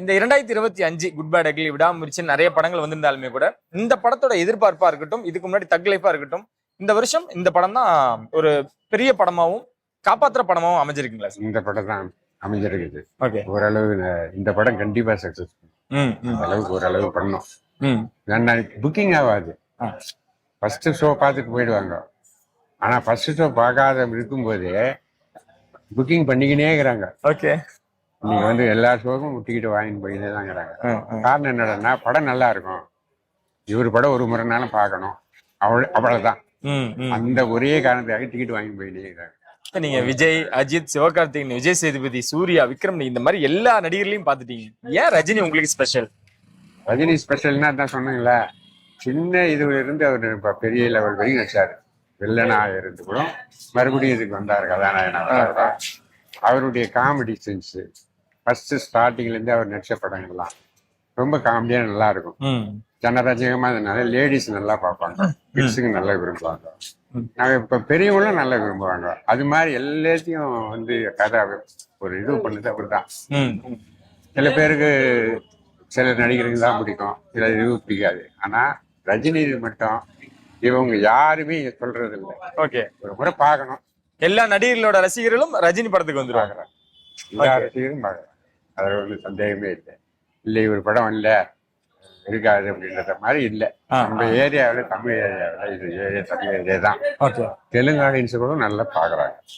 இந்த 2025 good bad ugly விடாமுயற்சி நிறைய படங்கள் வந்திருந்தாலுமே கூட இந்த படத்தோட எதிர்பார்ப்பா இருக்கட்டும், இதுக்கு முன்னாடி தக் லைஃபா இருக்கட்டும், இந்த வருஷம் இந்த படம் தான் ஒரு பெரிய படமாவும் காப்பாத்துற படமாவும் அமைஞ்சிருக்குங்களா சார்? இந்த படம் தான் அமைஞ்சிருக்குது. ஓகே. ஓரளவு இந்த படம் கண்டிப்பா சக்சஸ்ஃபுல். அந்த அளவுக்கு ஓரளவு பண்ணோம். புக்கிங் ஆகாது. ஃபர்ஸ்ட் ஷோ பார்த்துட்டு போயிடுவாங்க. ஆனா ஃபர்ஸ்ட் ஷோ பார்க்காத இருக்கும்போது புக்கிங் பண்ணிக்கினே இருக்கிறாங்க. ஓகே. நீங்க எல்லா ஷோக்கும் டிக்கெட் வாங்கிட்டு போயிட்டே தான் இருக்கிறாங்க. காரணம் என்னடா, படம் நல்லா இருக்கும், இவர் படம் ஒரு முறைனாலும் பார்க்கணும், அவ்வளவுதான். அந்த ஒரே காரணத்துக்காக டிக்கெட் வாங்கி போயிட்டே இருக்கிறாங்க. நீங்க விஜய், அஜித், சிவகார்த்திகேயன், விஜய் சேதுபதி, சூர்யா, விக்ரம் இந்த மாதிரி எல்லா நடிகர்களையும் பாத்துட்டீங்க. ஏன் ரஜினி உங்களுக்கு ஸ்பெஷல்? ரஜினி ஸ்பெஷல்னா தான் சொன்னீங்களா, சின்ன இதுல இருந்து அவர் பெரிய லெவல் வரைக்கும் நடிச்சாரு. வில்லனா இருந்து கூட மறுபடியும் இதுக்கு வந்தாரு கதாநாயகனா. அவருடைய காமெடி சென்ஸ் ஃபர்ஸ்ட் ஸ்டார்டிங்ல இருந்து அவர் நடிச்ச படங்கள்லாம் ரொம்ப காமெடியா நல்லா இருக்கும். ஜனரஞ்சகமா இருந்தனால லேடிஸ் நல்லா பார்ப்பாங்க, கிட்ஸுக்கு நல்லா விரும்புவாங்க. நாங்க இப்ப பெரியவங்களும் நல்லா விரும்புவாங்க. அது மாதிரி எல்லாத்தையும் கதை ஒரு இது பண்ணுது அப்படிதான். சில பேருக்கு சில நடிகருக்கு தான் பிடிக்கும், சில இது பிடிக்காது. ஆனா ரஜினி மட்டும் இவங்க யாருமே சொல்றது இல்லை. ஓகே. ஒரு முறை பார்க்கணும். எல்லா நடிகர்களோட ரசிகர்களும் ரஜினி படத்துக்கு வந்துருவாங்க. எல்லா ரசிகரும் பார்க்கறாங்க. அதுல ஒரு சந்தேகமே இல்லை. இல்லை ஒரு படம் இல்லை இருக்காது அப்படின்றத மாதிரி இல்லை. நம்ம ஏரியாவில் தமிழ் ஏரியாவில் இது தமிழ் ஏரியா தான். தெலுங்கு ஆடியன்ஸ் கூட நல்லா பாக்குறாங்க.